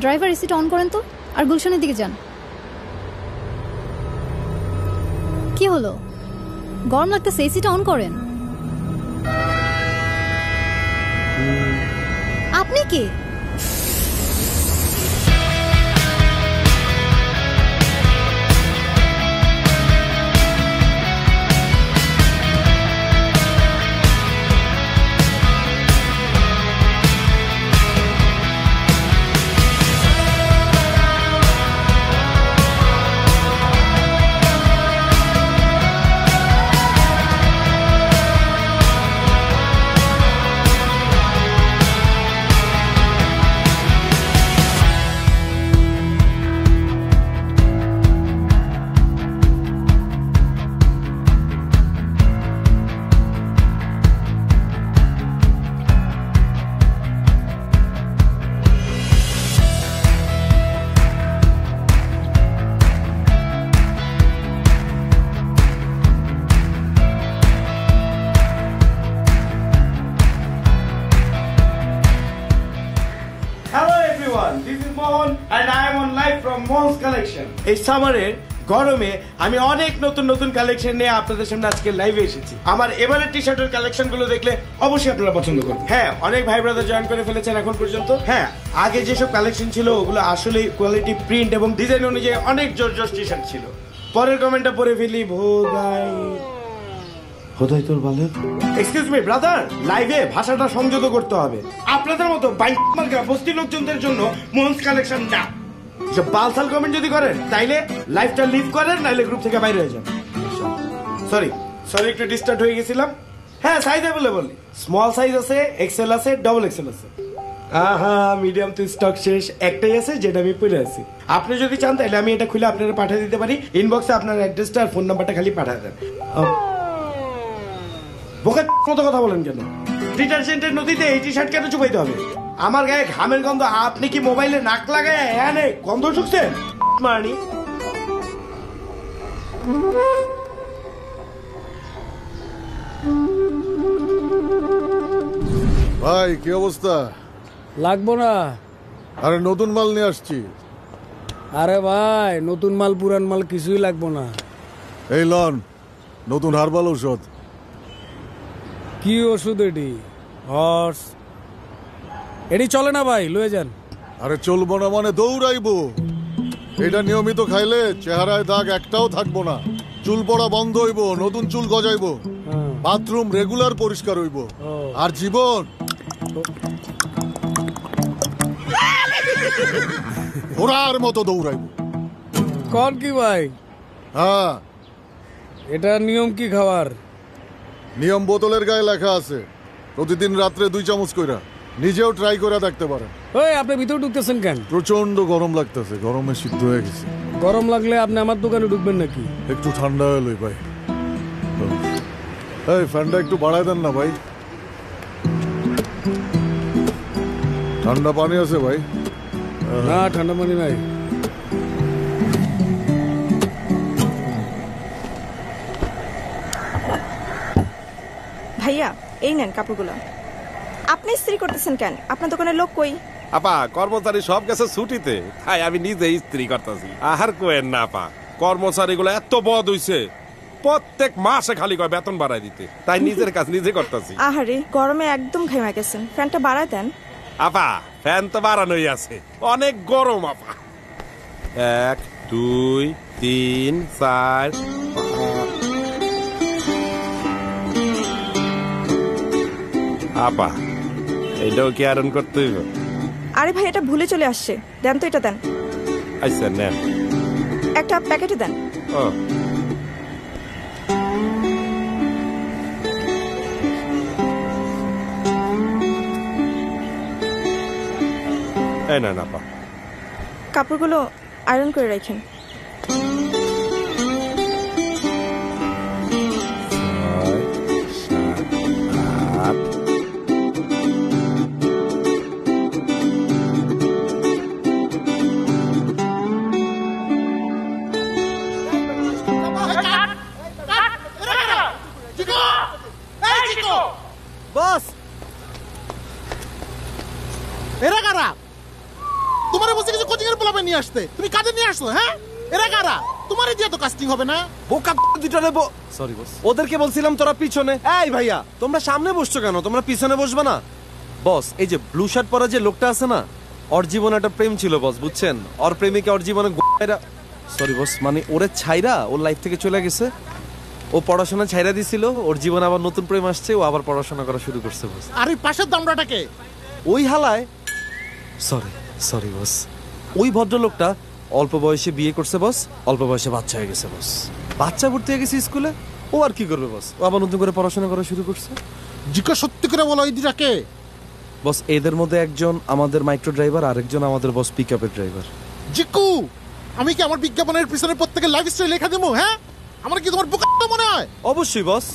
Driver এসিটা on করেন তো, আর গুলশানের দিকে যান। কি হলো, গরম লাগতেছে? এসিটা অন করেন। আপনি কি? এই সামারের গরমে আমি অনেক নতুন নতুন কালেকশন নিয়ে আপনাদের সামনে আজকে লাইভে এসেছি। আমার এবারের টি শার্টের কালেকশন গুলো দেখলে অবশ্যই আপনারা পছন্দ করবেন। হ্যাঁ, অনেক ভাই ব্রাদার জয়েন করে ফেলেছেন এখন পর্যন্ত। হ্যাঁ, আগে যেসব কালেকশন ছিল ওগুলো আসলে কোয়ালিটি, প্রিন্ট এবং ডিজাইন অনুযায়ী অনেক জোর টি শার্ট ছিল। পরের কমেন্টটা পড়ে ফেলি, হোদাই তোর বালে। এক্সকিউজ মি ব্রাদার, লাইভে ভাষাটা সংযত করতে হবে। আপনাদের মতো বস্তি লোকজনদের জন্য মোহনস কালেকশন না। বালসাল কমেন্ট যদি করেন তাইলে লাইভটা লিভ করেন, নাইলে গ্রুপ থেকে বাইরে হয়ে যান। সরি একটু ডিস্টার্ব হয়ে গেছিলাম। হ্যাঁ, সাইজ অ্যাভেলেবল, স্মল সাইজ আছে, এক্সেল আছে, ডবল এক্সেল আছে। মিডিয়াম তো স্টক শেষ, একটাই আছে যেটা আমি পরে আছি। আপনি যদি চান তাহলে আমি এটা খুলে আপনারা পাঠিয়ে দিতে পারি। ইনবক্সে আপনার অ্যাড্রেসটা আর ফোন নাম্বারটা খালি পাঠিয়ে দেন। বোকা মতো কথা বলেন কেন? ডিটারজেন্টের নদীতে এই টি শার্ট কেন চুপাইতে হবে? আমার গায়ে ঘামের গন্ধ, আপনি কি মোবাইলে নাক লাগায় গন্ধ শুকছেন? মানি ভাই, কি অবস্থা? লাগবো না। আরে নতুন মাল নিয়ে আসছি। আরে ভাই, নতুন মাল পুরান মাল কিছুই লাগবো না। এই লন নতুন হার্বাল ঔষধ। কি ওষুধ এটি? হর্স এটি চলে না ভাই, লয়ে যান। আরে চলবো না মানে দৌড়াইবো। এটা নিয়মিত খাইলে চেহারায় দাগ একটাও থাকবো না, চুল পড়া বন্ধ হইব, নতুন চুল গজাইবো, বাথরুম রেগুলার পরিষ্কার হইব, আর জীবন ঘোড়ার মতো দৌড়াইব। কোন কি ভাই? হ্যাঁ, এটা নিয়ম কি খাওয়ার? নিয়ম বোতলের গায়ে লেখা আছে, প্রতিদিন রাত্রে 2 চামচ কইরা। নিজেও ট্রাই করে দেখতে পারেন। ওই আপনি ভিতরে ঢুকতেছেন কেন? প্রচন্ড গরম লাগতেছে, গরমে সিদ্ধ হয়ে গেছে। গরম লাগলে আপনি আমার দোকানে ঢুকবেন নাকি? একটু ঠান্ডা হলোই ভাই। এই ফ্যানটা একটু বাড়ায় দেন না ভাই। ঠান্ডা পানি আছে ভাই? না, ঠান্ডা পানি নাই। ভাইয়া, এই নেন কাপড়গুলো। আপনি ইস্ত্রি করতেছেন কেন? আপনার দোকানে লোক কই? আপা, কর্মচারী সব গেছে ছুটিতে, তাই আমি নিজে ইস্ত্রি করতেছি। আর কোয়েন না আপা, কর্মচারী গুলো এত বদ হইছে, প্রত্যেক মাসে খালি কয় বেতন বাড়াই দিতে, তাই নিজের কাজ নিজে করতেছি। আহারে, গরমে একদম ঘেমে গেছেন, ফ্যানটা বাড়ায় দেন। আপা, ফ্যান তো বাড়ানোই আছে, অনেক গরম আপা। 1 2 3 4 আপা, এইটাও কি আয়রন করতে হইব? আরে ভাই, এটা ভুলে চলে আসছে, দেন তো, এটা দেন। আচ্ছা নেন, একটা প্যাকেটে দেন। ও এই না আপা, কাপড়গুলো আয়রন করে রাখেন। তোমারে বলছি কিছু কোচিং এর পোলাপে নিয়ে আসতে, তুমি কাজে নিয়ে আসছো? হ্যাঁ, এরা কারা? তোমারে দিয়ে তো কাস্টিং হবে না। বোকা দুটারে সরি বস, ওদেরকে বলছিলাম তোরা পিছনে। এই ভাইয়া, তোমরা সামনে বসছো কেন? তোমরা পিছনে বসবে না? বস, এই যে ব্লু শার্ট পরা যে লোকটা আছে না, ওর জীবনে একটা প্রেম ছিল বস, বুঝছেন? ওর প্রেমিকা ওর জীবনে সরি বস, মানে ওরে ছাইরা ওর লাইফ থেকে চলে গেছে। ও পড়াশোনা ছাইরা দিছিল, ওর জীবনে আবার নতুন প্রেম আসছে, ও আবার পড়াশোনা করা শুরু করছে বস। আর ওই পাশের দামড়াটাকে? ওই হালায় সরি বস, ওই ভদ্রলোকটা অল্প বয়সে বিয়ে করছে বস, অল্প বয়সে বাচ্চা হয়ে গেছে বস। বাচ্চা ভর্তি হয়ে গেছে স্কুলে, ও আর কি করবে বস, ও আবার নতুন করে পড়াশোনা করা শুরু করছে। জিজ্ঞাসা সত্যি করে বলো, ওই দুটাকে? বস, এদের মধ্যে একজন আমাদের মাইক্রো ড্রাইভার, আরেকজন আমাদের বস পিক আপের ড্রাইভার। জিকু, আমি কি আমার বিজ্ঞাপনের পিছনে প্রত্যেকের লাইফ স্টাইল লেখা দেবো? হ্যাঁ, আমার কি তোমার বোকা মনে হয়? অবশ্যই বস,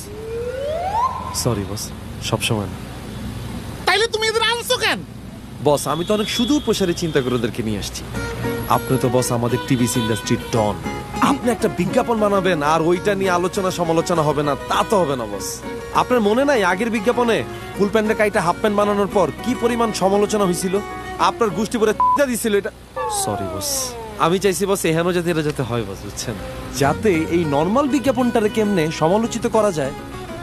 সরি বস, সবসময় না। তাইলে তুমি এদের আনছো কেন? বস, আমি তো অনেক সুদূর প্রসারে চিন্তা করে ওদেরকে নিয়ে আসছি। আপনি তো বস আমাদের টিভি ইন্ডাস্ট্রির ডন, আপনি একটা বিজ্ঞাপন বানাবেন আর ওইটা নিয়ে আলোচনা সমালোচনা হবে না, তা তো হবে না বস। আপনার মনে নাই আগের বিজ্ঞাপনে ফুল প্যান্টে কাইটা হাফ প্যান্ট বানানোর পর কি পরিমাণ সমালোচনা হয়েছিল? আপনার গোষ্ঠী পরে দিছিল এটা। সরি বস, আমি চাইছি বস এহেন যাতে এটা যাতে হয় বস, বুঝছেন? যাতে এই নর্মাল বিজ্ঞাপনটারে কেমনে সমালোচিত করা যায়,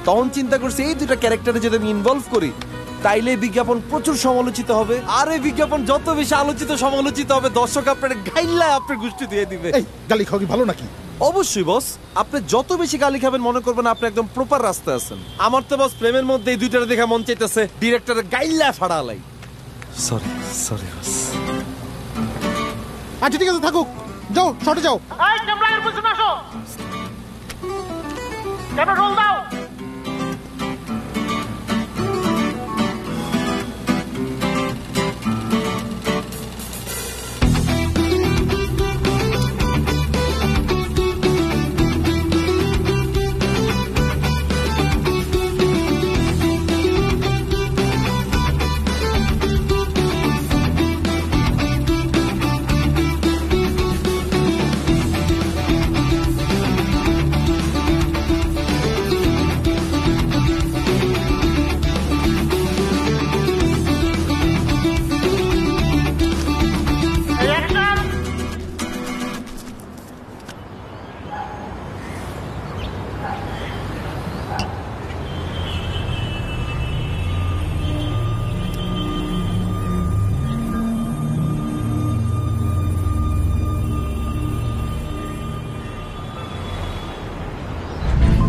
তখন চিন্তা করছি এই দুটা ক্যারেক্টারে যদি আমি ইনভলভ করি, তাইলে বিজ্ঞাপন প্রচুর সমালোচিত হবে। আর এই বিজ্ঞাপন যত বেশি আলোচিত সমালোচিত হবে, দর্শক আপনার গাইল্লা আপনার গোষ্ঠী দিয়ে দিবে। এই গালি খাওয়া কি ভালো নাকি? অবশ্যই বস, আপনি যত বেশি গালি খাবেন মনে করবেন আপনি একদম প্রপার রাস্তায় আছেন। আমার তো বস প্রেমের মধ্যে এই দুইটারে দেখা মন চাইতেছে ডিরেক্টরের গাইল্লা ফাড়ালাই। Sorry boss. আচ্ছা ঠিক আছে, থাকুক, যাও শর্টে যাও। এই ক্যামেরার পিছনে আসো, ক্যামেরা রোল দাও।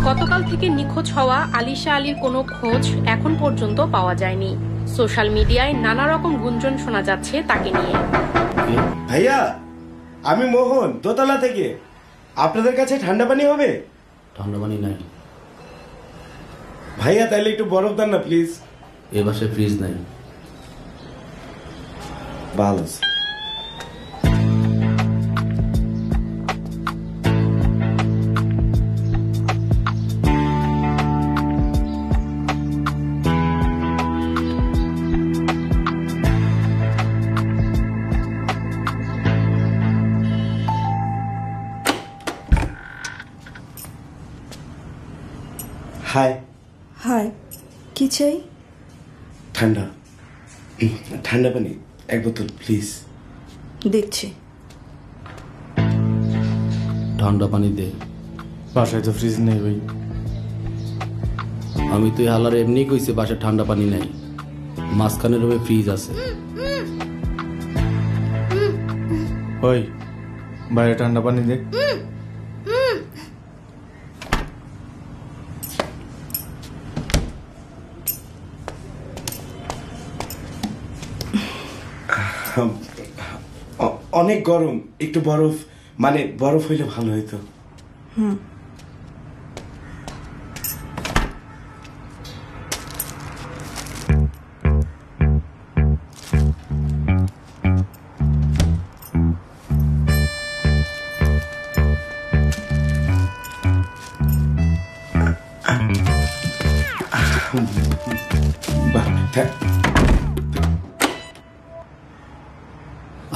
গতকাল থেকে নিখোঁজ হওয়া আলিশা আলীর কোনো খোঁজ এখন পর্যন্ত পাওয়া যায়নি। সোশ্যাল মিডিয়ায় নানা রকম গুঞ্জন শোনা যাচ্ছে তাকে নিয়ে। ভাইয়া, আমি মোহন, দোতলা থেকে। আপনাদের কাছে ঠান্ডা পানি হবে? ঠান্ডা পানি নাই ভাইয়া, তাইলে একটু বরফ দেন না প্লিজ। এ বাসায় ফ্রিজ নাই। ভালো আছে। হাই। হাই, কি চাই? ঠান্ডা পানি এক বোতল প্লিজ। দেখছি। ঠান্ডা পানি দে। বাসায় তো ফ্রিজ নেই ভাই। আমি তো হালার এমনি কইছি বাসায় ঠান্ডা পানি নাই, মাঝখানে রবে ফ্রিজ আছে। ওই বাইরে ঠান্ডা পানি দে। অনেক গরম, একটু বরফ, মানে বরফ হইলে ভালো হইতো।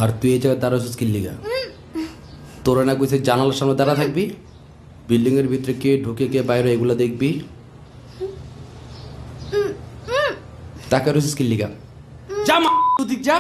আর তুই এই জায়গায় দাঁড়াছিস কি লিগা? তোরা না কইছে জানালার সামনে দাঁড়া থাকবি, বিল্ডিং এর ভিতরে কে ঢুকে কে বাইরে এগুলা দেখবি। তাকে রয়েছিস কি লিগা? যা মা দিক যা।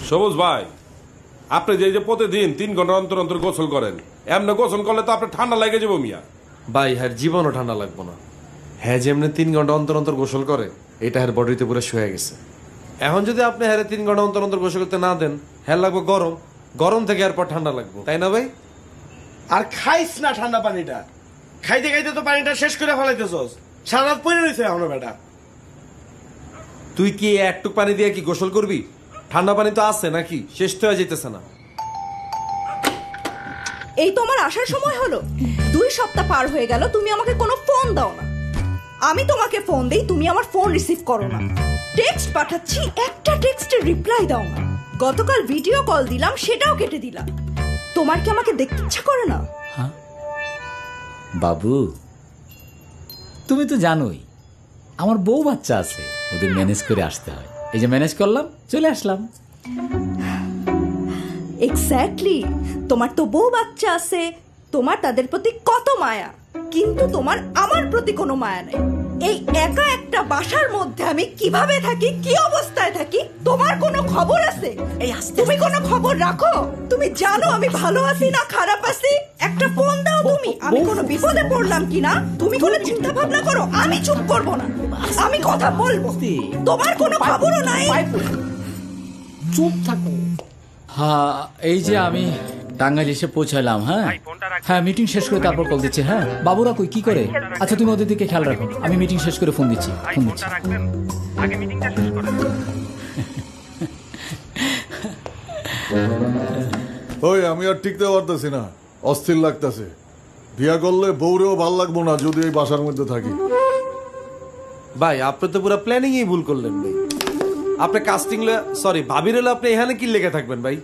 সবুজ ভাই, আপনি যে প্রতিদিন 3 ঘন্টা অন্তর অন্তর গোসল করেন, এমনি গোসল করলে তো আপনার ঠান্ডা লেগে যাবো মিয়া। ভাই হ্যাঁ জীবনও ঠান্ডা লাগবো না। হ্যাঁ যেমনি 3 ঘন্টা অন্তর অন্তর গোসল করে, এটা হ্যার বডিতে পুরো শুয়ে গেছে। এখন যদি আপনি হ্যাঁ 3 ঘন্টা অন্তর অন্তর গোসল করতে না দেন, হ্যাঁ লাগবো গরম, গরম থেকে এরপর ঠান্ডা লাগবো, তাই না ভাই? আর খাইস না ঠান্ডা পানিটা, খাইতে খাইতে তো পানিটা শেষ করে ফেলাইতেছস, সারা রাত পড়ে রয়েছে এখনো বেটা। তুই কি একটুক পানি দিয়ে কি গোসল করবি? ঠান্ডা পানি তো আছে নাকি, শেষ তো হয়ে যেতেছে না। এই তো আমার আসার সময় হলো, 2 সপ্তাহ পার হয়ে গেল, তুমি আমাকে কোনো ফোন দাও না। আমি তোমাকে ফোন দেই, তুমি আমার ফোন রিসিভ করো না। টেক্সট পাঠাচ্ছি, একটা টেক্সটের রিপ্লাই দাও না। গতকাল ভিডিও কল দিলাম, সেটাও কেটে দিলাম। তোমার কি আমাকে দেখতে ইচ্ছা করে না? বাবু তুমি তো জানোই আমার বউ বাচ্চা আছে, ওদের ম্যানেজ করে আসতে হয়। এই যে ম্যানেজ করলাম, চলে আসলাম। এক্স্যাক্টলি, তোমার তো বউ বাচ্চা আছে, তোমার তাদের প্রতি কত মায়া, কিন্তু তোমার আমার প্রতি কোনো মায়া নেই। এই একা একটা বাসার মধ্যে আমি কিভাবে থাকি, কি অবস্থায় থাকি, তোমার কোনো খবর আছে? তুমি কোনো খবর রাখো? তুমি জানো আমি ভালো আছি না খারাপ আছি? একটা ফোন দাও তুমি, আমি কোনো বিপদে পড়লাম কিনা তুমি কোনো চিন্তা ভাবনা করো। আমি চুপ করব না, আমি কথা বলবো। তোমার কোনো খবরও নাই, চুপ থাকো। হ্যাঁ এই যে আমি টাঙ্গাইল এসে পৌঁছালাম। হ্যাঁ হ্যাঁ মিটিং শেষ করে তারপর কল দিচ্ছি। হ্যাঁ বাবুরা কই কি করে? আচ্ছা তুমি ওদের দিকে খেয়াল রাখো, আমি মিটিং শেষ করে ফোন দিচ্ছি। ওই আমি আর টিকতে পারতেছি না, অস্থির লাগতেছে। বিয়া করলে বউরেও ভাল লাগবো না যদি এই বাসার মধ্যে থাকি। ভাই আপনি তো পুরো প্ল্যানিংই ভুল করলেন ভাই। আপনি কাস্টিং সরি ভাবির হলে আপনি এখানে কি লেগে থাকবেন ভাই?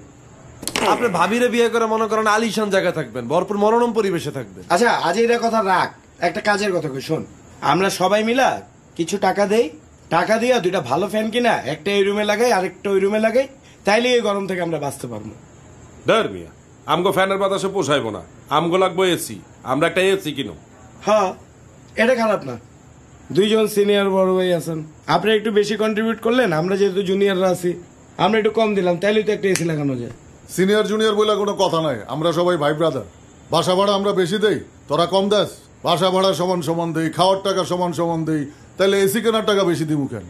আপনি ভাবিরে বিয়ে করে মনে করেন আলিশান জায়গায় থাকবেন, ভরপুর মনোরম পরিবেশে থাকবেন। আচ্ছা আজ এটা কথা রাখ, একটা কাজের কথা কই শোন। আমরা সবাই মিলা কিছু টাকা দেই, টাকা দিয়া 2টা ভালো ফ্যান কিনা, একটা এই রুমে লাগাই আরেকটা ওই রুমে লাগাই, তাইলে এই গরম থেকে আমরা বাঁচতে পারবো। ধর মিয়া, আমগো ফ্যানের বাতাসে পোষাইবো না, আমগো লাগবো এসি। আমরা একটা এসি কিনো। হ্যাঁ এটা খারাপ না, 2 জন সিনিয়র বড় ভাই আছেন, আপনি একটু বেশি কন্ট্রিবিউট করলেন, আমরা যেহেতু জুনিয়ররা আছি আমরা একটু কম দিলাম, তাইলে তো একটা এসি লাগানো যায়। সিনিয়র জুনিয়র বলে কোনো কথা নাই, আমরা সবাই ভাই ব্রাদার। বাসা ভাড়া আমরা বেশি দেই, তোরা কম দেস। বাসা ভাড়া সমান সমান দেই, খাওয়ার টাকা সমান সমান দেই, তাহলে এসি কেনার টাকা বেশি দিব কেন?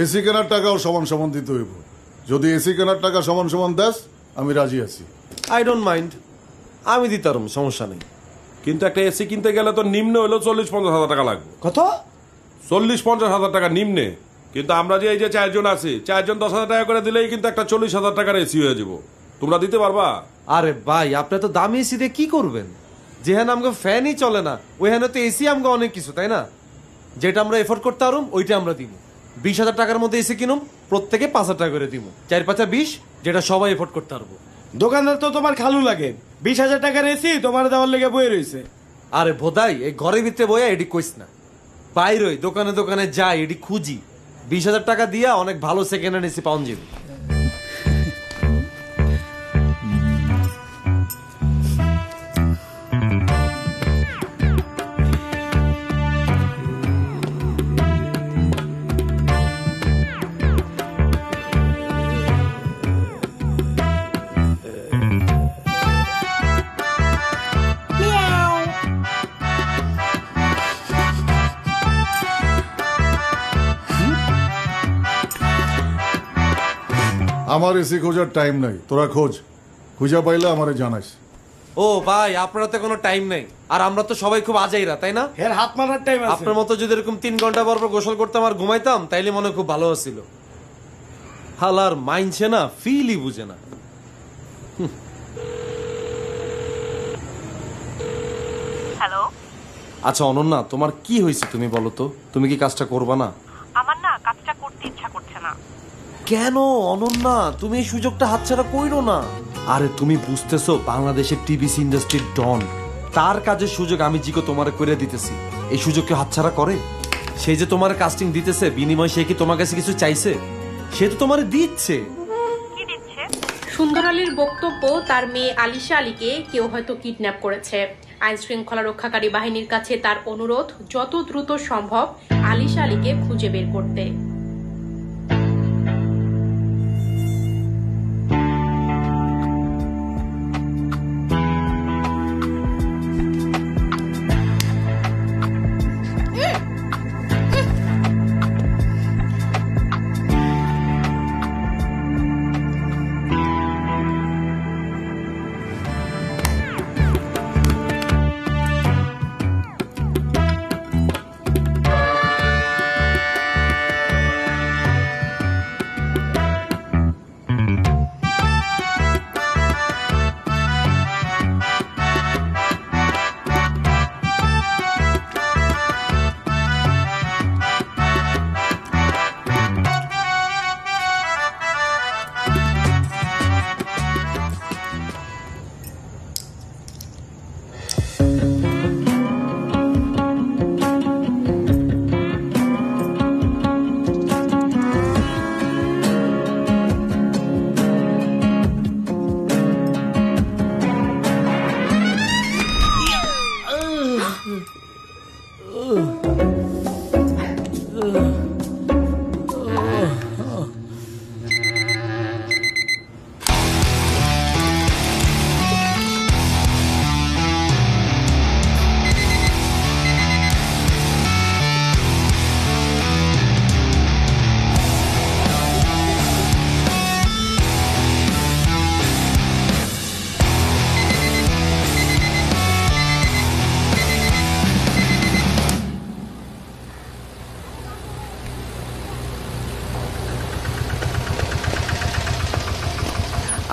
এসি কেনার টাকাও সমান সমান দিতে হইব। যদি এসি কেনার টাকা সমান সমান দেস আমি রাজি আছি। আই ডোন্ট মাইন্ড, আমি দিতাম, সমস্যা নেই। কিন্তু একটা এসি কিনতে গেলে তো নিম্ন হলো 40-50 হাজার টাকা লাগবে। কত? 40-50 হাজার টাকা নিম্নে। কিন্তু আমরা যে এই যে 4 জন আছি, 4 জন 10 হাজার টাকা করে দিলেই কিন্তু একটা 40 হাজার টাকার এসি হয়ে যাব। তোমরা দিতে পারবা? আরে ভাই আপনি তো দামি এসি দিয়ে কি করবেন? যেখানে আমাকে ফ্যানই চলে না ওইখানে তো এসি আমাকে অনেক কিছু, তাই না? যেটা আমরা এফোর্ড করতে পারুম ওইটা আমরা দিব। 20 হাজার টাকার মধ্যে এসি কিনুম, প্রত্যেকে 5 হাজার টাকা করে দিব, 4-5-20, যেটা সবাই এফোর্ড করতে পারবো। দোকানদার তো তোমার খালু লাগে, 20 হাজার টাকার এসি তোমার দেওয়ার লেগে বয়ে রয়েছে। আরে ভোদাই এই ঘরের ভিতরে বইয়া এটি কইস না, বাইরে দোকানে দোকানে যাই এটি খুঁজি। 20 হাজার টাকা দিয়া অনেক ভালো সেকেন্ড হ্যান্ড এসি পাওয়া যাবে। আমার এসি খোঁজার টাইম নাই, তোরা খোঁজ, খুঁজা পাইলে আমারে জানাইস। ও ভাই আপনারা তো কোনো টাইম নেই, আর আমরা তো সবাই খুব আজাইরা, তাই না? এর হাত মারার টাইম আছে। আপনার মতো যদি এরকম 3 ঘন্টা পর পর গোসল করতাম আর ঘুমাইতাম তাইলে মনে খুব ভালো ছিল। হালার মাইনছে না, ফিলই বুঝে না। হ্যালো আচ্ছা অনন্যা, তোমার কি হয়েছে তুমি বলো তো? তুমি কি কাজটা করবা না? আমার না কাজটা করতে ইচ্ছা করছে না। কেন অনন্যা, তুমি এই সুযোগটা হাতছাড়া কইরো না। আরে তুমি বুঝতেছো বাংলাদেশের টিভি ইন্ডাস্ট্রির ডন, তার কাজের সুযোগ আমি জিকো তোমারে করে দিতেছি, এই সুযোগ কি হাতছাড়া করে? সে যে তোমার কাস্টিং দিতেছে, বিনিময় সে কি তোমার কাছে কিছু চাইছে? সে তো তোমারে দিচ্ছে। কি দিচ্ছে? সুন্দর আলীর বক্তব্য, তার মেয়ে আলিশা আলীকে কেউ হয়তো কিডন্যাপ করেছে। আইন শৃঙ্খলা রক্ষাকারী বাহিনীর কাছে তার অনুরোধ যত দ্রুত সম্ভব আলিশা আলীকে খুঁজে বের করতে।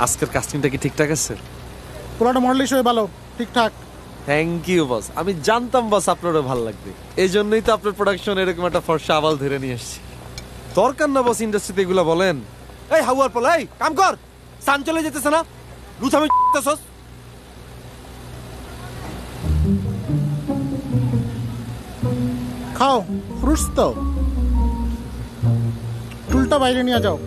আজকের কাস্টিংটা কি ঠিকঠাক আছে? পুরোটা মডেল হিসেবে ভালো, ঠিকঠাক। থ্যাংক ইউ বস, আমি জানতাম বস আপনারও ভালো লাগবে, এই জন্যই তো আপনার প্রোডাকশন এরকম একটা ফর্সা আবাল ধরে নিয়ে এসেছি। দরকার না বস ইন্ডাস্ট্রিতে এগুলো বলেন। এই হাউয়ার পোলা, এই কাম কর, সান চলে যেতেছে না, লুথামি তেছস। খাও ফ্রুটস তো, টুলটা বাইরে নিয়ে যাও।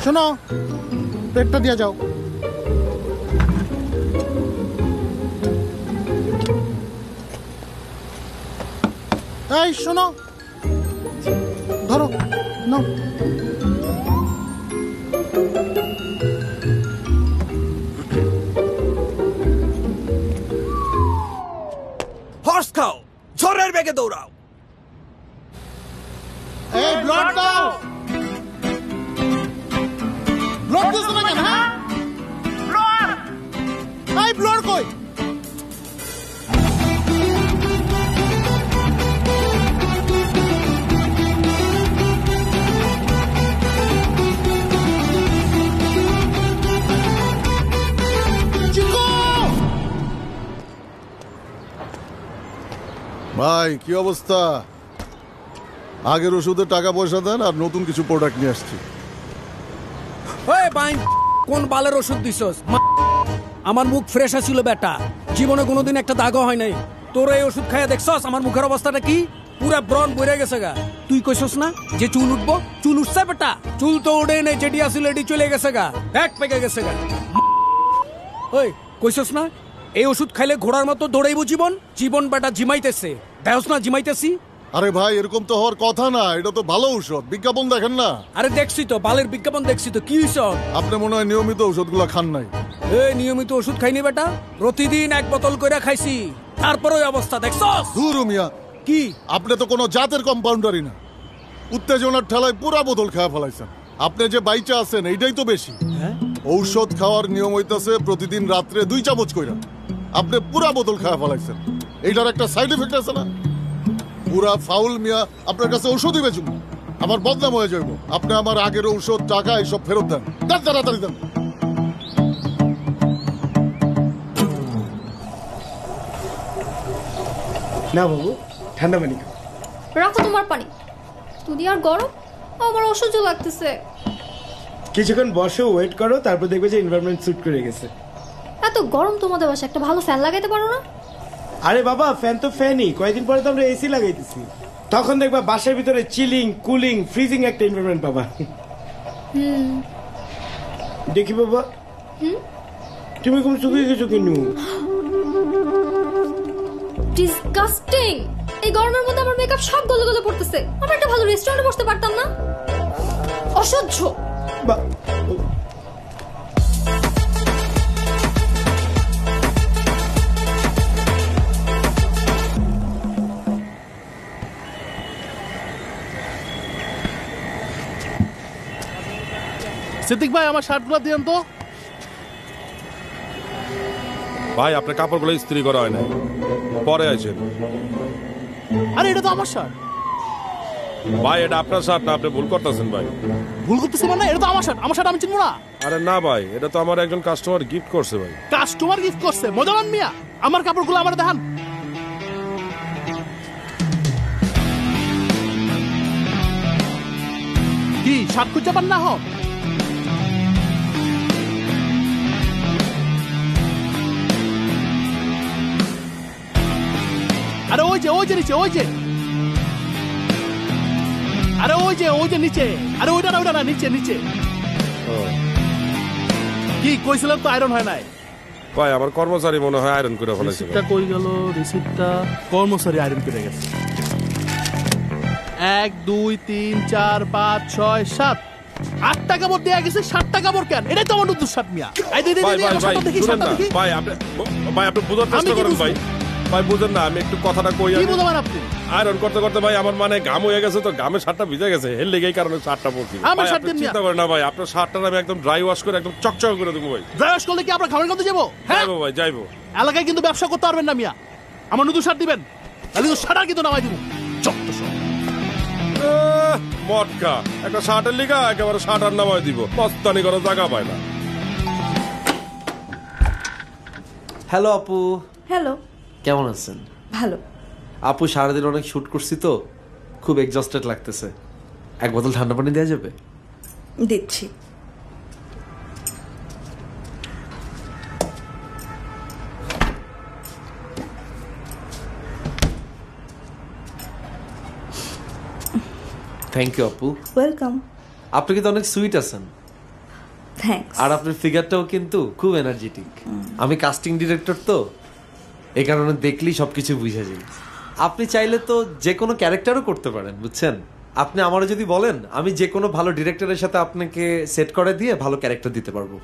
শোনো, প্লেটটা দিয়ে যাও। এই শোনো, ধরো নাও। হর্স খাও, ঝড়ের বেগে দৌড়াও। এই ব্লড দাও, ব্লড দিছ না কেন? হ্যাঁ ব্লড, এই ব্লড কই? ভাই কি অবস্থা? আগের ওষুধের টাকা পয়সা দেন আর নতুন কিছু প্রোডাক্ট নিয়ে আসছি। কোন বালের ওষুধ দিছস? আমার মুখ ফ্রেশ আছিল বেটা, জীবনে কোনোদিন একটা দাগও হয় নাই। তোর এই ওষুধ খাইয়া দেখছস আমার মুখের অবস্থাটা কি? পুরা ব্রণ বইরে গেছে গা। তুই কইছস না যে চুল উঠবো, চুল উঠছে বেটা? চুল তো উঠে নেই, যেটি আসিল এটি চলে গেছে গা, ব্যাগ পেকে গেছে গা। ওই কইছস না এই ওষুধ খাইলে ঘোড়ার মতো দৌড়াইবো জীবন? জীবন বেটা জিমাইতেছে, দেখছ না জিমাইতেছি। আরে ভাই এরকম তো হওয়ার কথা না, এটা তো ভালো ঔষধ, বিজ্ঞাপন দেখেন না? আরে দেখছি তো, বালের বিজ্ঞাপন দেখছি তো, কি হইছে? আপনি মনে হয় নিয়মিত ওষুধগুলো খান নাই। এই নিয়মিত ওষুধ খাইনি বেটা, প্রতিদিন 1 বোতল করে খাইছি, তারপর ওই অবস্থা দেখছস। ধুর মিয়া, কি আপনি তো কোনো জাতের কম্পাউন্ডারই না, উত্তেজনার ঠেলায় পুরা বোতল খাওয়া ফেলাইছেন। আপনি যে বাইচা আছেন এইটাই তো বেশি। ঔষধ খাওয়ার নিয়ম হইতাছে প্রতিদিন রাত্রে 2 চামচ কইরা, আপনি পুরা বোতল খাওয়া ফেলাইছেন। এইটার একটা সাইড এফেক্ট আছে না? পুরা ফাউল মিয়া, আপনার কাছে ঔষধই বেচুন, আমার বদনাম হয়ে যাইব। আপনি আমার আগের ঔষধ, টাকা এইসব ফেরত দেন, দেন তাড়াতাড়ি দেন। না বাবু, ঠান্ডা পানি খাও। রাখো তোমার পানি, তুই আর গরম, আমার অসহ্য লাগতেছে। কিছুক্ষণ বসে ওয়েট করো, তারপর দেখবে যে এনভায়রনমেন্ট স্যুট করে গেছে। এত গরম তোমাদের বাসায় একটা ভালো ফ্যান লাগাইতে পারো না? আরে বাবা, ফ্যান তো ফ্যানই, কয়েকদিন পরে তো আমরা এসি লাগাইতেছি, তখন দেখবা বাসার ভিতরে চিলিং, কুলিং, ফ্রিজিং একটা এনভায়রনমেন্ট পাবা। দেখি বাবা, তুমি কোন শুকিয়ে গেছো কেন? ডিসগাস্টিং! এই গরমের মধ্যে আমার মেকআপ সব গলে গলে পড়তেছে। আমরা একটা ভালো রেস্টুরেন্টে বসতে পারতাম না? অসহ্য। সিদ্দিক ভাই, আমার শার্টগুলো দিয়েন তো। ভাই আপনার কাপড়গুলো ইস্ত্রি করা হয় না, পরে আছেন। আরে এটা তো আমার শার্ট। ভাই এটা আপনার শার্ট না, আপনি ভুল করতেছেন ভাই। ভুল করতেছি মানে? এটা তো আমার শার্ট, আমার শার্ট আমি চিনবো না? আরে না ভাই, এটা তো আমার একজন কাস্টমার গিফট করছে ভাই। কাস্টমার গিফট করছে? মজামান মিয়া, আমার কাপড়গুলো আমার দেখান। কি শার্ট খুঁজে পান না? হোক আরে ওই যে নিচে, ওই যে, আরে ওই যে নিচে, আরে ওইটা না, নিচে নিচে। কি কইছিলাম তো আয়রন হয় নাই। ভাই আমার কর্মচারী মনে হয় আয়রন করে ফেলেছে। রিসিপ্টটা কই গেল? রিসিপ্টটা কর্মচারী আয়রন করে গেছে। 1 2 3 4 5 6 7 8টা কাপড় দেয়া গেছে, 7টা কাপড় কেন? এটাই তো আমার নতুন শার্ট মিয়া। এই দে ভাই আপনি বুঝার চেষ্টা করেন ভাই। ভাই বুঝেন না, আমি একটু কথাটা কই। কি বুঝাবেন আপনি? আয়রন করতে করতে ভাই আমার মানে ঘাম হয়ে গেছে, তো ঘামে শার্টটা ভিজে গেছে, এর লেগেই কারণে শার্টটা পরছি। আমার শার্ট দিন চিন্তা করেন না ভাই, আপনার শার্টটা আমি একদম ড্রাই ওয়াশ করে একদম চকচক করে দেবো ভাই। ড্রাই ওয়াশ করলে কি আপনার খাবার করতে যাবো? হ্যাঁ যাইবো ভাই, যাইবো। এলাকায় কিন্তু ব্যবসা করতে পারবেন না মিয়া। আমার নতুন শার্ট দিবেন। তাহলে তো শাটার কিন্তু নামাই দিব। চত্ব সব মটকা একটা শার্টের লিগা একেবারে শার্টার নামায় দিব, মস্তানি করার জায়গা পায় না। হ্যালো আপু, হ্যালো, কেমন আছেন? ভালো। আপু সারাদিন অনেক শুট করছি তো খুব এক্সস্টেড লাগতেছে, এক বোতল ঠান্ডা পানি দেওয়া যাবে? দিচ্ছি। থ্যাংক ইউ আপু। ওয়েলকাম। আপনি কিন্তু অনেক সুইট আছেন, থ্যাঙ্কস। আর আপনার ফিগারটাও কিন্তু খুব এনার্জেটিক। আমি কাস্টিং ডিরেক্টর তো, এই কারণে দেখলেই সবকিছু বুঝা যায়। আপনি চাইলে তো যে কোনো ক্যারেক্টারও করতে পারেন, বুঝছেন? আপনি আমারও যদি বলেন, আমি যে কোনো ভালো ডিরেক্টরের সাথে আপনাকে সেট করে দিয়ে ভালো ক্যারেক্টার দিতে পারবো।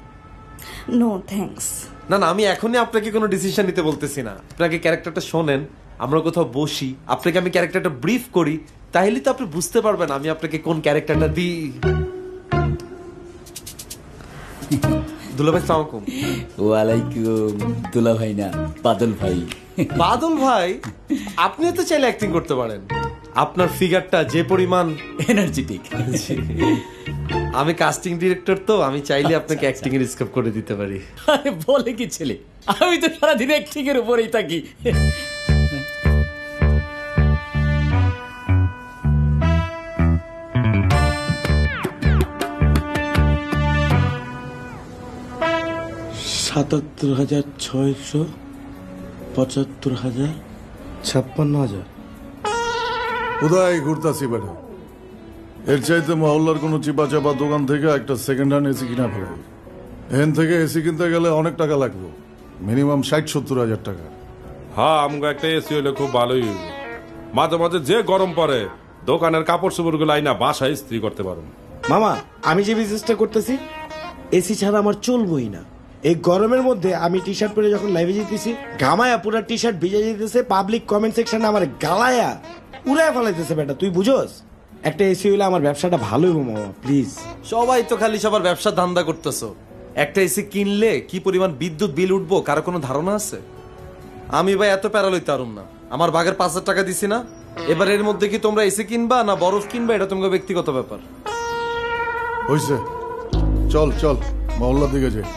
No thanks. না না, আমি এখনই আপনাকে কোনো ডিসিশন নিতে বলতেছি না। আপনাকে ক্যারেক্টারটা শোনেন, আমরা কোথাও বসি, আপনাকে আমি ক্যারেক্টারটা ব্রিফ করি, তাহলে তো আপনি বুঝতে পারবেন আমি আপনাকে কোন ক্যারেক্টারটা দিই। দুলাভাই সালাম আলাইকুম। ওয়ালাইকুম। দুলা ভাই না, বাদল ভাই। বাদল ভাই, আপনিও তো চাইলে অ্যাক্টিং করতে পারেন। আপনার ফিগারটা যে পরিমাণ এনার্জেটিক। আমি কাস্টিং ডিরেক্টর তো, আমি চাইলে আপনাকে অ্যাক্টিং এর স্কোপ করে দিতে পারি। আরে বলে কি ছেলে, আমি তো সারাদিন অ্যাক্টিং এর উপরেই থাকি। $৭,675,000 কোথায় ঘুরতাছি বেটা? এর চাইতে মহল্লার কোনো চিপা চাপা দোকান থেকে একটা সেকেন্ড হ্যান্ড এসি কিনা ফেরাই। এখান থেকে এসি কিনতে গেলে অনেক টাকা লাগবে, মিনিমাম 60-70 টাকা। হ্যাঁ, আমাকে একটা এসি হলে খুব ভালোই হইবে। মাঝে মাঝে যে গরম পড়ে, দোকানের কাপড় চোপড় গুলো আইনা বাসায় ইস্ত্রি করতে পারো। মামা, আমি যে বিজনেসটা করতেছি এসি ছাড়া আমার চলবই না। এই গরমের মধ্যে আমি টি শার্ট পরে যখন লাইভে যেতেছি, ঘামায়া পুরো টি শার্ট ভিজে যেতেছে, পাবলিক কমেন্ট সেকশনে আমার গালায়া উড়ায় ফেলাইতেছে। বেটা তুই বুঝোস? একটা এসি হইলে আমার ব্যবসাটা ভালো হইব মামা, প্লিজ। সবাই তো খালি সবার ব্যবসা ধান্দা করতেছো। একটা এসি কিনলে কি পরিমাণ বিদ্যুৎ বিল উঠবো কারো কোনো ধারণা আছে? আমি ভাই এত প্যারা লইতে পারুম না। আমার বাগের 5,000 টাকা দিছি না, এবার এর মধ্যে কি তোমরা এসি কিনবা না বরফ কিনবা, এটা তোমার ব্যক্তিগত ব্যাপার। হইছে, চল চল মহল্লা দিকে যাই।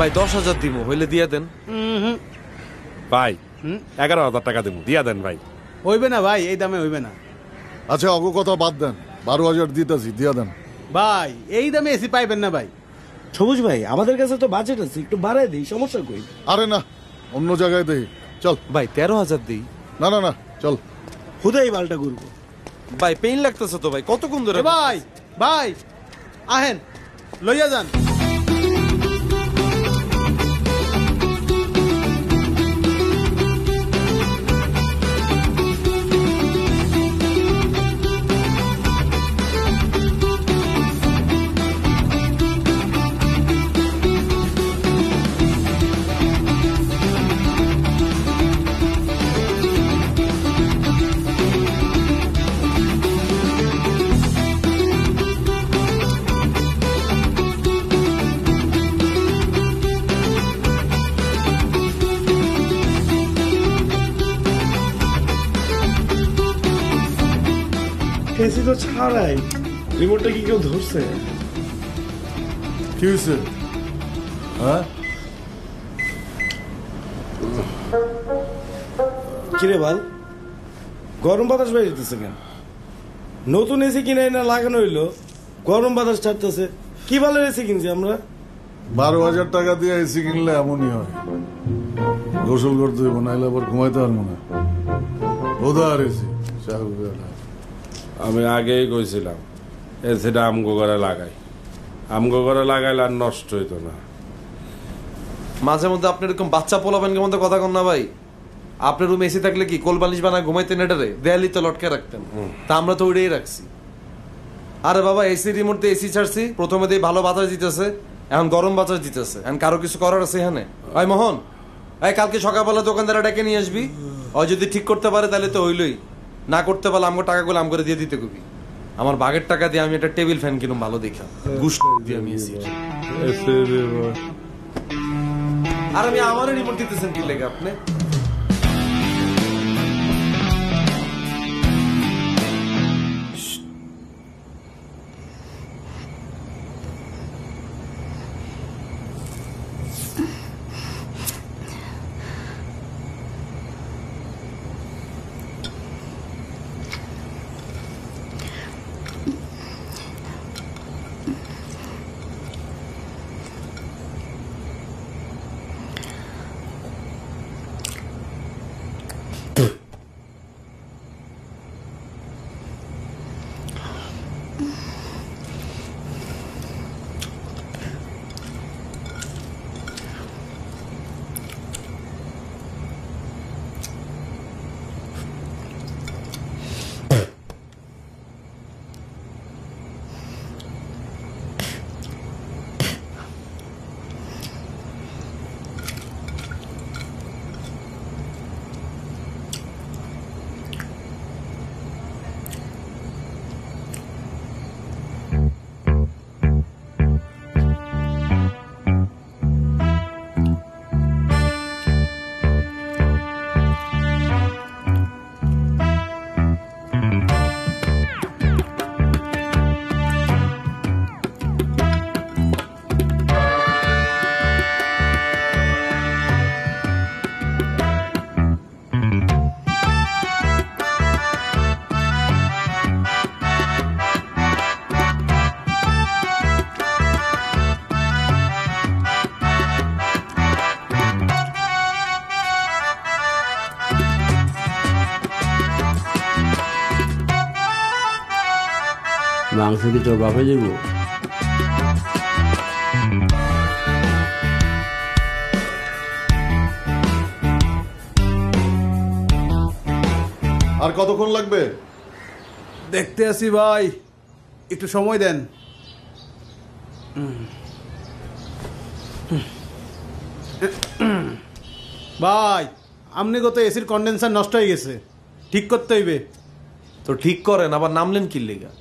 ভাই 10,000 দিমু, হইলে দিয়া দেন। ভাই 11,000 টাকা দেবো, দিয়া দেন ভাই। হইবে না ভাই, এই দামে হইবে না আচ্ছা অগ কথা বাদ দেন, 12,000 দিতেছি, দিয়া দেন। ভাই। এই দামে এসি পাইবেন না ভাই। সবুজ ভাই, আমাদের কাছে তো বাজেট আছে, একটু বাড়ায় দিই, সমস্যা কই? আরে না, অন্য জায়গায় দেই, চল। ভাই 13,000 দিই। না না না, চল। হুদাই বালটা ঘুরবো। ভাই পেইন লাগতেছে তো ভাই, কতক্ষণ ধরে? ভাই ভাই আহেন, লইয়া যান। এসি তো ছাড়াই, রিমোটটা কি কেউ ধরছে? কি হয়েছে? হ্যাঁ কিরে বাল, গরম বাতাস বের হইতেছে কেন? নতুন এসি কিনে না লাগানো হইলো, গরম বাতাস ছাড়তেছে। কি ভালো এসি কিনছি আমরা? 12,000 টাকা দিয়ে এসি কিনলে এমনই হয়, গোসল করতে হইব, নাইলে আবার ঘুমাইতে পারবো না। ওদার এসি আমি আগেই কইছিলাম এসিটা আমগো ঘরে লাগাই, আমগো ঘরে লাগাইলে আর নষ্ট হইতো না। মাঝে মধ্যে আপনি এরকম বাচ্চা পোলাবেনকে মধ্যে কথা কন না ভাই। আপনার রুমে এসি থাকলে কি কোল বালিশ বানায় ঘুমাইতেন, এটারে দেয়ালি তো লটকে রাখতেন, তা আমরা তো ওইটাই রাখছি। আরে বাবা, এসি রিমোট দিয়ে এসি ছাড়ছি, প্রথমে দিয়ে ভালো বাতাস দিতেছে, এখন গরম বাতাস দিতেছে, এখন কারো কিছু করার আছে এখানে? ওই মোহন, এই কালকে সকালবেলা দোকানদারা ডেকে নিয়ে আসবি, ও যদি ঠিক করতে পারে তাহলে তো হইলই, না করতে পারলে আমগো টাকাগুলো আম করে দিয়ে দিতে কবি। আমার বাগের টাকা দিয়ে আমি একটা টেবিল ফ্যান কিনুম ভালো দেখা গুস দিয়ে আমি এসি আর আমি আমারও রিমোট দিতেছেন কি লেগে আপনি মাংস কি তোর বাপে দেব? আর কতক্ষণ লাগবে? দেখতে আসি ভাই, একটু সময় দেন। ভাই আপনি কত এসির কন্ডেন্সার নষ্ট হয়ে গেছে, ঠিক করতে হইবে। তো ঠিক করেন, আবার নামলেন কি লেগা?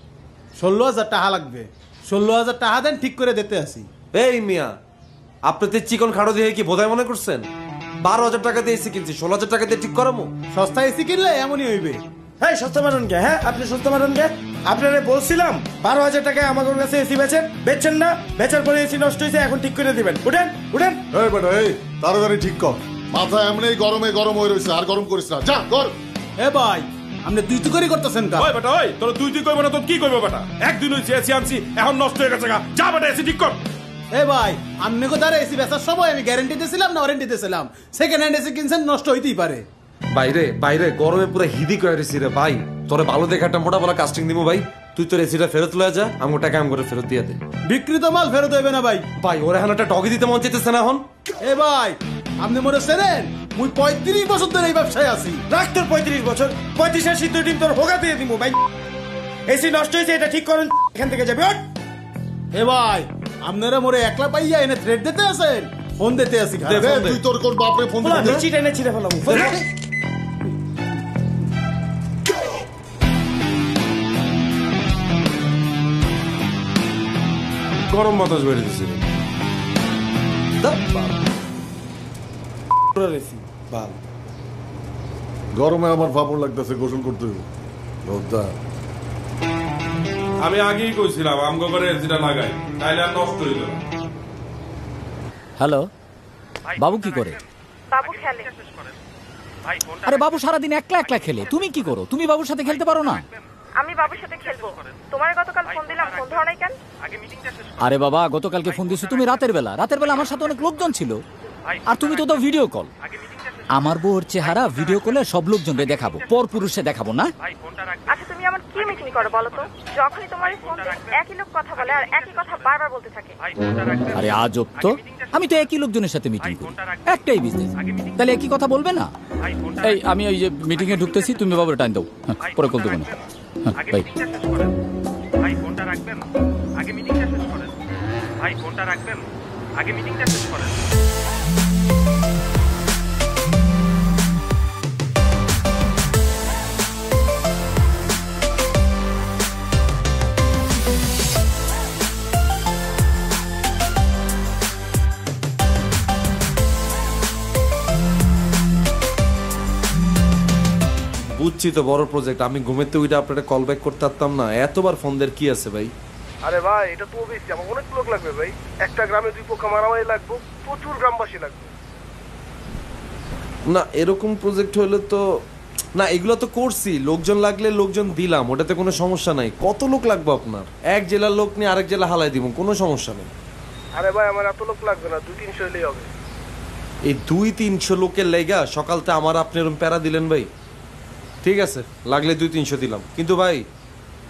16,000 টাকা লাগবে। 16,000 টাকা দেন, ঠিক করে দিতে আসি। এই মিয়া, আপনি তো চিকন খাড়ো দিয়ে কি বোধায় মনে করছেন? 12,000 টাকা দিয়ে এসি কিনছি, 16,000 টাকা দিয়ে ঠিক করামো? সস্তা এসি কিনলে এমনই হইবে। হ্যাঁ সস্তা মানেন কে? হ্যাঁ আপনি সস্তা মানেন কে? আপনারা বলছিলাম 12,000 টাকায় আমার কাছে এসি বেচেন না, বেচার পরে এসি নষ্ট হয়েছে, এখন ঠিক করে দিবেন। উঠেন উঠেন। এই বেটা, এই তাড়াতাড়ি ঠিক কর, মাথা এমনি গরমে গরম হয়ে রয়েছে, আর গরম করিস না, যা কর। এ ভাই আপনি দুই তুই করে করতেছেন কা? ওই বেটা, ওই তোর তুই কইব না তো কি কইব বেটা? একদিন হইছে এসি আনছি, এখন নষ্ট হয়ে গেছে গা। যা বেটা এসি ঠিক কর। এ ভাই আপনি কো দ্বারা এসি বেচার সময় আমি গ্যারান্টি দিয়েছিলাম না ওয়ারেন্টি দিয়েছিলাম? সেকেন্ড হ্যান্ড এসি কিনছেন, নষ্ট হইতেই পারে। বাইরে বাইরে গরমে পুরো হিদি করে রেছি রে ভাই। তোরে ভালো দেখে একটা মোটা বলা কাস্টিং দিব ভাই। তুই তোর এসিটা ফেরত লয়ে যা, আমি টাকা আমি করে ফেরত দিয়ে দে। বিক্রিত মাল ফেরত হইবে না ভাই। ভাই ওরে এখন একটা টগি দিতে মন চাইতেছে না এখন। এ ভাই আপনি মনে চেনেন মুই 35 বছর ধরে এই ব্যবসায় আছি। রাখ তোর 35 বছর, 35 এর সিদ্ধ ডিম তোর হোগা দিয়ে দিব ভাই। এসি নষ্ট হয়েছে, এটা ঠিক করুন, এখান থেকে যাবে। এ ভাই আপনারা মোরে একলা পাইয়া এনে থ্রেড দিতে আছেন? ফোন দিতে আসি। তুই তোর কোন বাপরে ফোন দিতে? চিটে এনে ছিঁড়ে ফেলাম। গরম বাতাস বেড়ে দিছে। গরমে আমার ফাপড় লাগতেছে, গোসল করতে হবে। আমি আগেই কইছিলাম আমগো করে এসিটা লাগাই, তাইলে আর নষ্ট হইল না। হ্যালো, বাবু কি করে? বাবু খেলে। আরে বাবু সারাদিন একলা একলা খেলে, তুমি কি করো? তুমি বাবুর সাথে খেলতে পারো না? আমি বাবুর সাথে খেলবো। তোমার গতকাল ফোন দিলাম, ফোন ধরো নাই কেন? আরে বাবা, গতকালকে ফোন দিছো তুমি রাতের বেলা। রাতের বেলা আমার সাথে অনেক লোকজন ছিল, আর তুমি তো ভিডিও কল। আমার বউর চেহারা ভিডিও কলে সব লোকজনকে দেখাবো, পর পুরুষে দেখাবো না। আচ্ছা তুমি আমার কি মিটিং করো বলো তো? যখনই তোমার ফোন একই লোক কথা বলে আর একই কথা বারবার বলতে থাকে। আরে আজব তো, আমি তো একই লোকজনের সাথে মিটিং করি, একটাই বিজনেস, তাহলে একই কথা বলবে না? এই আমি ওই যে মিটিং এ ঢুকতেছি, তুমি বাবুর টাইম দাও, পরে কল দেবো না। বাই। ভাই ফোনটা রাখবেন, আগে মিটিংটা শেষ করেন। ভাই ফোনটা রাখবেন, আগে মিটিংটা শেষ করেন। বুঝছি তো বড় প্রজেক্ট, আমি ঘুমের তো ওইটা আপনারা কল ব্যাক করতে পারতাম না, এতবার ফোন দের কি আছে ভাই? আরে ভাই এটা তো বেশি, আমার অনেক লোক লাগবে ভাই, একটা গ্রামে 2 পক্ষ মারামারি লাগবে, প্রচুর গ্রামবাসী লাগবে। না এরকম প্রজেক্ট হলে তো না, এগুলো তো করছি, লোকজন লাগলে লোকজন দিলাম, ওটাতে কোনো সমস্যা নাই। কত লোক লাগবে আপনার? এক জেলার লোক নিয়ে আরেক জেলা হালাই দিব, কোনো সমস্যা নেই। আরে ভাই আমার এত লোক লাগবে না, 200-300 হলেই হবে। এই 200-300 লোকের লেগা সকালতে আমার আপনি এরকম প্যারা দিলেন ভাই? ঠিক আছে লাগলে 200-300 দিলাম, কিন্তু ভাই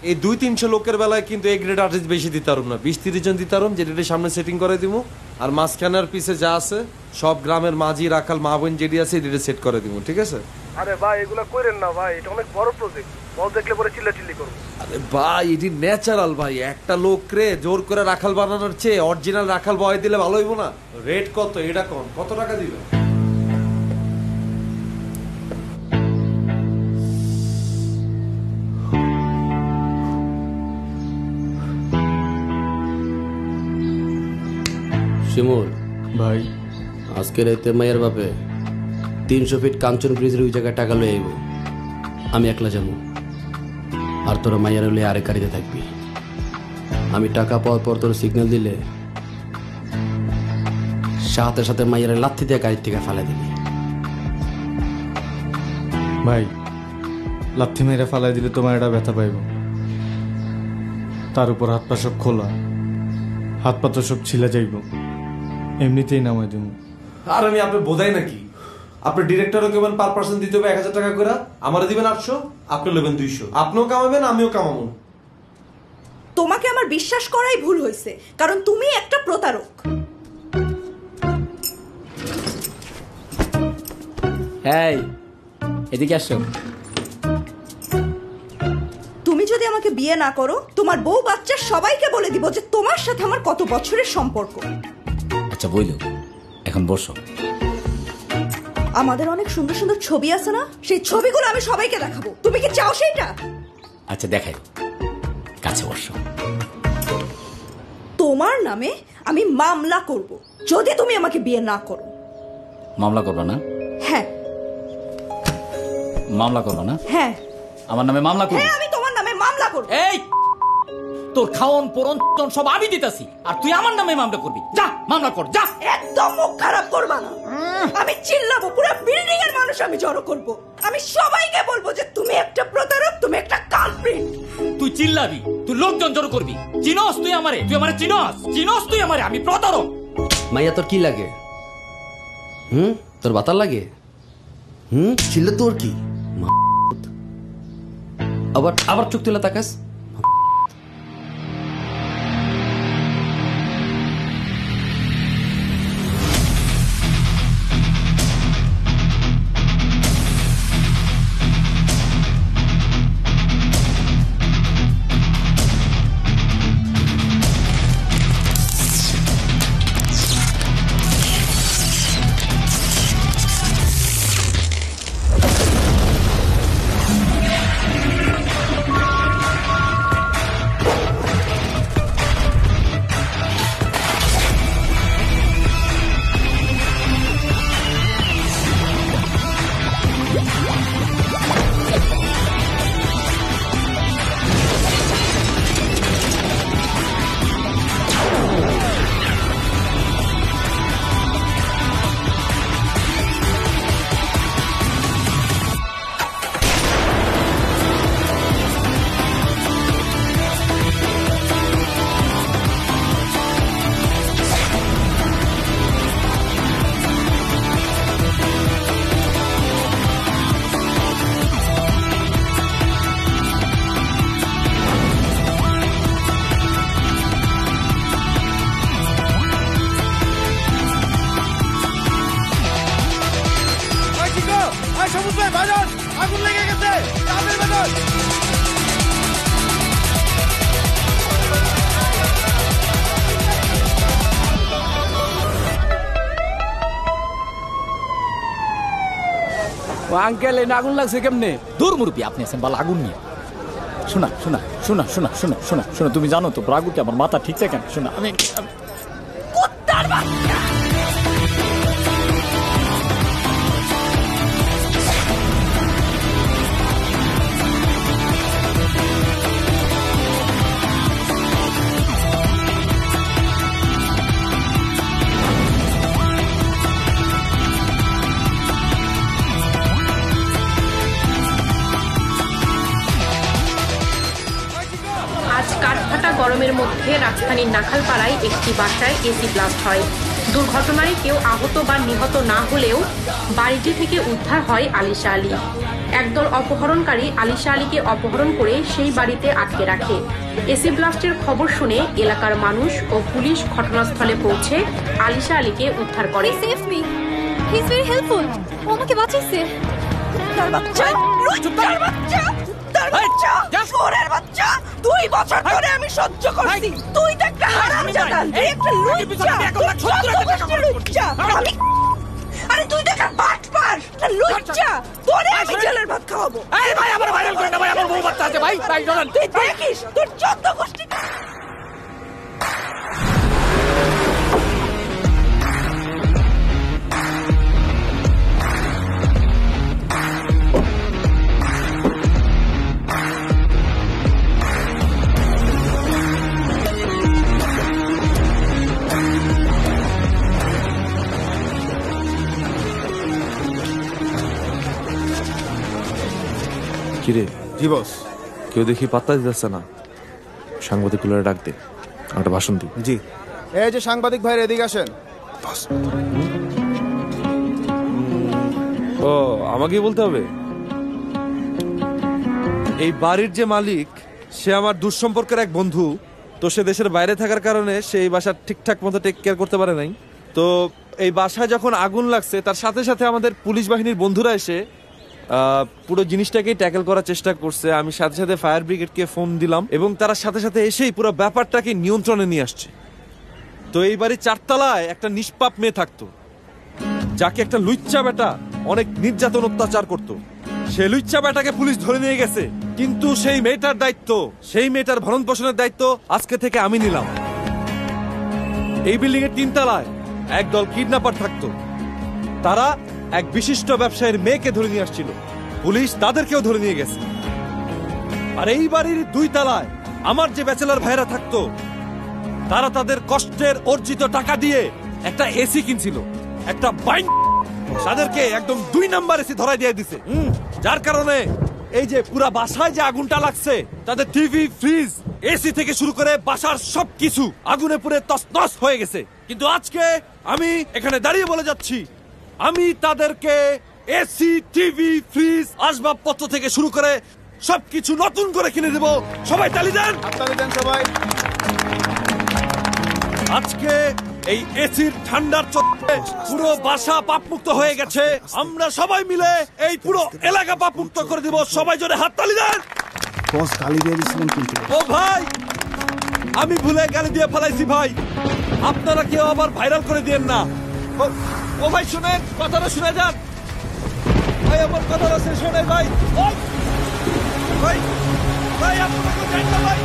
এই 200-300 লোকের বেলায় কিন্তু এই গ্রেড আর্টিস্ট বেশি দিতে পারুম না, 20-30 জন দিতে পারুম, যেটা সামনে সেটিং করে দিব। আর মাঝখানের পিছে যা আছে সব গ্রামের মাঝি রাখাল মা বোন যেটি আছে এটা সেট করে দিব, ঠিক আছে? আরে ভাই এগুলা করেন না ভাই, এটা অনেক বড় প্রজেক্ট, বল দেখলে পরে চিল্লাচিল্লি করব। আরে ভাই এটি ন্যাচারাল ভাই, একটা লোক রে জোর করে রাখাল বানানোর চেয়ে অরিজিনাল রাখাল বয় দিলে ভালো হইব না? রেট কত এটা কোন, কত টাকা দিবেন? শিমুল ভাই আজকে রাতে মায়ের বাপে 300 ফিট কাঞ্চন ব্রিজের ওই জায়গায় টাকা লয়ে আইব, আমি একলা যাবো, আর তোরা মাইয়ার হলে আরেক গাড়িতে থাকবি। আমি টাকা পাওয়ার পর তোর সিগন্যাল দিলে সাথে সাথে মাইয়ার লাথি দিয়ে গাড়ির থেকে ফেলে দিবি। ভাই লাথি মেরে ফালাই দিলে তোমার এটা ব্যথা পাইব, তার উপর হাত পা সব খোলা, হাত পা তো সব ছিলা যাইব, এমনিতেই নামাই দিব। আর আমি আপনি বোধাই নাকি? আপনি ডিরেক্টরও কেমন পার পার্সন দিতে হবে 1000 টাকা করে, আমারে দিবেন 800, আপনি নেবেন 200, আপনিও কামাবেন আমিও কামাবো। তোমাকে আমার বিশ্বাস করাই ভুল হয়েছে, কারণ তুমি একটা প্রতারক। এই এদিকে আসো। তুমি যদি আমাকে বিয়ে না করো, তোমার বউ বাচ্চা সবাইকে বলে দিব যে তোমার সাথে আমার কত বছরের সম্পর্ক। আচ্ছা বইলো, এখন বসো। আমাদের অনেক সুন্দর সুন্দর ছবি আছে না, সেই ছবিগুলো আমি সবাইকে দেখাবো, তুমি কি চাও সেইটা? আচ্ছা দেখাই, কাছে বসো। তোমার নামে আমি মামলা করব যদি তুমি আমাকে বিয়ে না করো। মামলা করবা না? হ্যাঁ। মামলা করবা না? হ্যাঁ। আমার নামে মামলা করব? হ্যাঁ আমি তোমার নামে মামলা করব। এই তোর খাওন পরন সব আমি দিতাছি, আর তুই আমার নামে মামলা করবি? যা মামলা কর, যা। একদম মুখ খারাপ করবা না, আমি চিল্লাবো, পুরো বিল্ডিং এর মানুষ আমি জড়ো করব, আমি সবাইকে বলবো যে তুমি একটা প্রতারক, তুমি একটা কালপ্রিট। তুই চিল্লাবি, তুই লোকজন জড়ো করবি। চিনস তুই আমারে? তুই আমারে চিনস? চিনস তুই আমারে? আমি প্রতারক। মাইয়া তোর কি লাগে? তোর বাতার লাগে? ছিল তোর কি? আবার আবার চোখ তুলে তাকাস। আগুন লেগে গেছে, তাড়াতাড়ি বাজান। আঙ্কেল এই আগুন লাগছে কেমনে? দূর মুরব্বী, আপনি আছেন বাল আগুন নিয়ে। শোনা শোনা শোনা শোনা শোনা শোনা শোনা, তুমি জানো তো রাগুতে আমার মাথা ঠিক থাকে না। শোনা, আমি কুত্তার বাচ্চা, মধ্যে রাজধানীর নাখালপাড়ায় একটি বাসায় এসি ব্লাস্ট হয়। দুর্ঘটনায় কেউ আহত বা নিহত না হলেও বাড়িটি থেকে উদ্ধার হয় আলিশা আলী। একদল অপহরণকারী আলিশা আলীকে অপহরণ করে সেই বাড়িতে আটকে রাখে। এসি ব্লাস্টের খবর শুনে এলাকার মানুষ ও পুলিশ ঘটনাস্থলে পৌঁছে আলিশা আলীকে উদ্ধার করে। He is very helpful. ও আমাকে বাঁচিয়েছে। তার বাচ্চা, লুচ্চার বাচ্চা, তার বাচ্চা, চোরের বাচ্চা। 2 বছর ধরে আমি সহ্য করছি। তুই তো একটা হারামজাদা, তুই একটা লুচ্চা, লুচ্চা। আরে তুই তো একটা বাটপার, একটা লুচ্চা। তোরে আমি জেলের ভাত খাওয়াবো। এই ভাই আমার ভাইরাল করেন না ভাই, আমার বউ বাচ্চা আছে ভাই। ভাই চলেন। তুই দেখিস তোর 14 গোষ্ঠী। কিরে? জি বস। কেউ দেখি পাত্তা দিতেছে না। সাংবাদিকগুলো ডাক দে, একটা ভাষণ দি। জি। এই যে সাংবাদিক ভাইরা এদিকে আসেন। ও আমাকেই বলতে হবে? এই বাড়ির যে মালিক সে আমার দুঃসম্পর্কের এক বন্ধু। তো সে দেশের বাইরে থাকার কারণে সে এই বাসা ঠিকঠাক মতো টেক কেয়ার করতে পারে নাই। তো এই বাসায় যখন আগুন লাগছে তার সাথে সাথে আমাদের পুলিশ বাহিনীর বন্ধুরা এসে পুরো জিনিসটাকেই ট্যাকেল করার চেষ্টা করছে। আমি সাথে সাথে ফায়ার ব্রিগেডকে ফোন দিলাম এবং তারা সাথে সাথে এসেই পুরো ব্যাপারটাকে নিয়ন্ত্রণে নিয়ে আসছে। তো এই বাড়ির 4 তলায় একটা নিষ্পাপ মেয়ে থাকতো, যাকে একটা লুচ্চা বেটা অনেক নির্যাতন অত্যাচার করতো। সেই লুচ্চা বেটাকে পুলিশ ধরে নিয়ে গেছে, কিন্তু সেই মেয়েটার দায়িত্ব, সেই মেয়েটার ভরণ পোষণের দায়িত্ব আজকে থেকে আমি নিলাম। এই বিল্ডিং এর 3 তলায় একদল কিডন্যাপার থাকতো। তারা এক বিশিষ্ট ব্যবসায়ীর মেয়েকে ধরে নিয়ে আসছিল, পুলিশ তাদেরকেও ধরে নিয়ে গেছে। আর এই বাড়ির 2 তলায় আমার যে ব্যাচেলর ভাইরা থাকতো, তারা তাদের কষ্টের অর্জিত টাকা দিয়ে একটা এসি কিনছিল। একটা বাইন তাদেরকে একদম 2 নাম্বার এসি ধরাই দিয়ে দিছে, যার কারণে এই যে পুরা বাসায় যে আগুনটা লাগছে, তাদের টিভি, ফ্রিজ, এসি থেকে শুরু করে বাসার সবকিছু আগুনে পুড়ে তছনছ হয়ে গেছে। কিন্তু আজকে আমি এখানে দাঁড়িয়ে বলে যাচ্ছি, আমি তাদেরকে এসি, টিভি, ফ্রিজ, আসবাবপত্র থেকে শুরু করে সবকিছু নতুন করে কিনে দেব। সবাই তালি দেন, তালি দেন সবাই। আজকে এই এসির ঠান্ডার চোটে পুরো বাসা পাপমুক্ত হয়ে গেছে। আমরা সবাই মিলে এই পুরো এলাকা পাপমুক্ত করে দিব। সবাই জোরে হাত তালি দেন। বস গালি দিয়ে দিছিলেন কিন্তু। ও ভাই, আমি ভুলে গালি দিয়ে ফেলাইছি ভাই, আপনারা কেউ আবার ভাইরাল করে দিয়েন না। ও ভাই শুনেন, কথাটা শুনে যান ভাই, আমার কথাটা শেষ হয় নাই ভাই। ভাই ভাই আপনারা কেউ জানেন না ভাই।